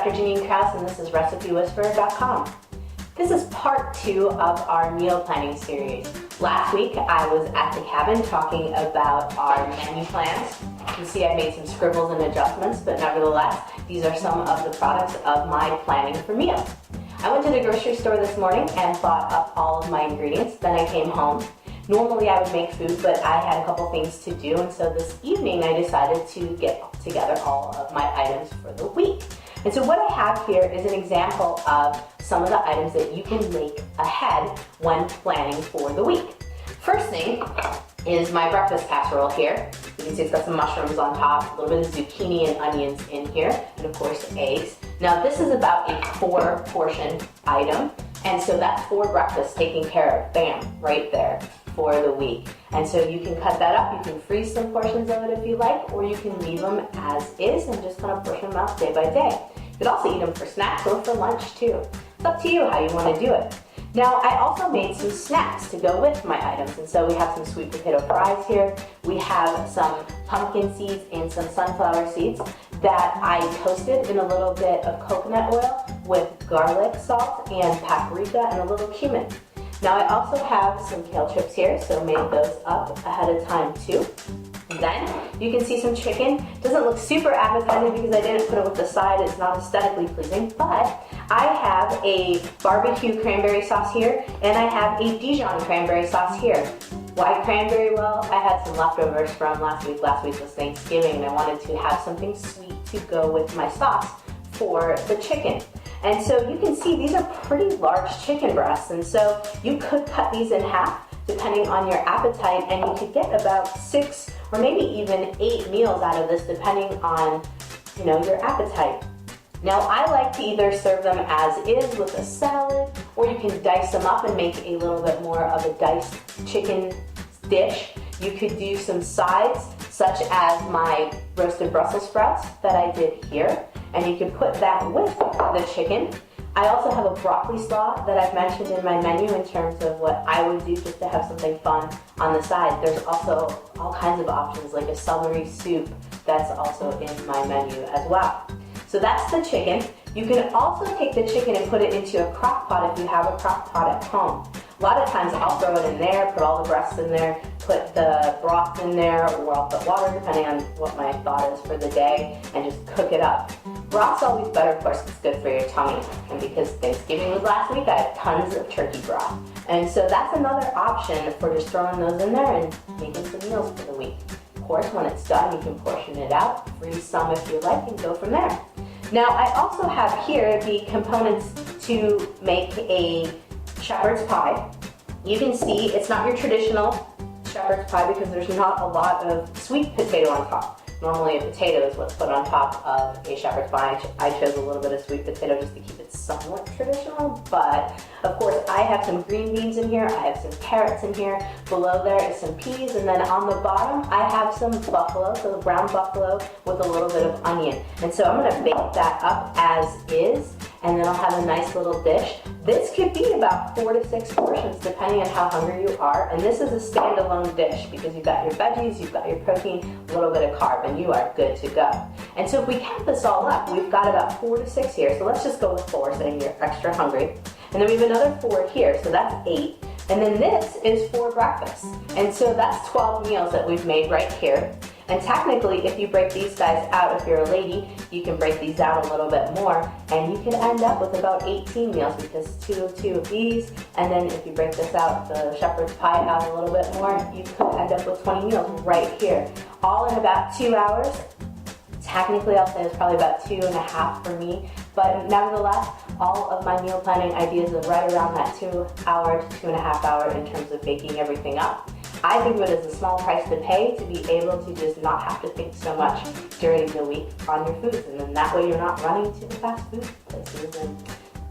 Dr. Janine Krause, and this is recipeWhisperer.com. This is part 2 of our meal planning series. Last week I was at the cabin talking about our menu plans. You can see I made some scribbles and adjustments, but nevertheless, these are some of the products of my planning for meals. I went to the grocery store this morning and bought up all of my ingredients. Then I came home. Normally I would make food, but I had a couple things to do, and so this evening I decided to get together all of my items for the week. And so what I have here is an example of some of the items that you can make ahead when planning for the week. First thing is my breakfast casserole here. You can see it's got some mushrooms on top, a little bit of zucchini and onions in here, and of course eggs. Now this is about a 4-portion item, and so that's 4 breakfasts taken care of, bam, right there for the week. And so you can cut that up, you can freeze some portions of it if you like, or you can leave them as is and just kind of portion them out day by day. You could also eat them for snacks or for lunch too. It's up to you how you want to do it. Now I also made some snacks to go with my items, and so we have some sweet potato fries here. We have some pumpkin seeds and some sunflower seeds that I toasted in a little bit of coconut oil with garlic salt and paprika and a little cumin. Now I also have some kale chips here, so made those up ahead of time too. And then you can see some chicken. Doesn't look super appetizing because I didn't put it with the side. It's not aesthetically pleasing, but I have a barbecue cranberry sauce here, and I have a Dijon cranberry sauce here. Why cranberry? Well, I had some leftovers from last week. Last week was Thanksgiving, and I wanted to have something sweet to go with my sauce for the chicken. And so you can see these are pretty large chicken breasts, and so you could cut these in half depending on your appetite, and you could get about 6 or maybe even 8 meals out of this depending on, your appetite. Now I like to either serve them as is with a salad, or you can dice them up and make a little bit more of a diced chicken dish. You could do some sides such as my roasted Brussels sprouts that I did here, and you can put that with the chicken. I also have a broccoli slaw that I've mentioned in my menu in terms of what I would do just to have something fun on the side. There's also all kinds of options like a celery soup that's also in my menu as well. So that's the chicken. You can also take the chicken and put it into a crock pot if you have a crock pot at home. A lot of times I'll throw it in there, put all the breasts in there, put the broth in there, or I'll put water depending on what my thought is for the day, and just cook it up. Broth's always better, of course, it's good for your tummy. And because Thanksgiving was last week, I have tons of turkey broth. And so that's another option for just throwing those in there and making some meals for the week. Of course, when it's done, you can portion it out, freeze some if you like, and go from there. Now, I also have here the components to make a shepherd's pie. You can see it's not your traditional shepherd's pie because there's not a lot of sweet potato on top. Normally a potato is what's put on top of a shepherd's pie. I chose a little bit of sweet potato just to keep it somewhat traditional, but of course I have some green beans in here, I have some carrots in here, below there is some peas, and then on the bottom I have some buffalo, so brown buffalo with a little bit of onion. And so I'm going to bake that up as is, and then I'll have a nice little dish. This could be about 4 to 6 portions depending on how hungry you are, and this is a standalone dish because you've got your veggies, you've got your protein, a little bit of carb, and you are good to go. And so if we count this all up, we've got about 4 to 6 here, so let's just go with 4 saying you're extra hungry. And then we have another 4 here, so that's 8. And then this is 4 breakfasts. And so that's 12 meals that we've made right here. And technically, if you break these guys out, if you're a lady, you can break these out a little bit more, and you can end up with about 18 meals because 2 of these, and then if you break this out, the shepherd's pie out a little bit more, you could end up with 20 meals right here, all in about 2 hours. Technically, I'll say it's probably about 2.5 for me, but nevertheless, all of my meal planning ideas are right around that 2 hour to 2.5 hour in terms of baking everything up. I think of it as a small price to pay to be able to just not have to think so much during the week on your foods, and then that way you're not running to the fast food places and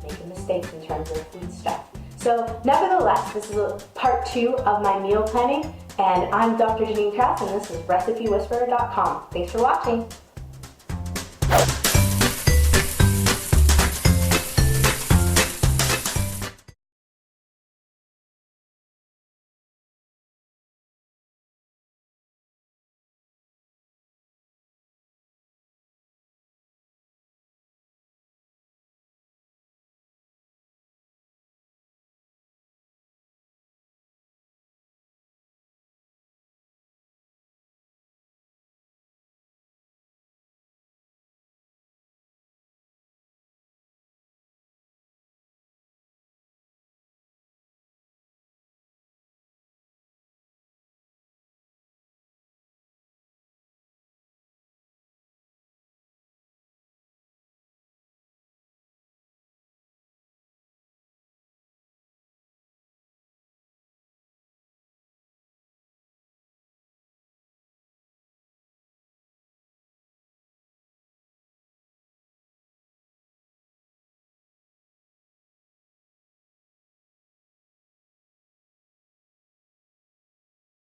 making mistakes in terms of food stuff. So nevertheless, this is part 2 of my meal planning, and I'm Dr. Janine Krause, and this is recipeWhisperer.com. Thanks for watching.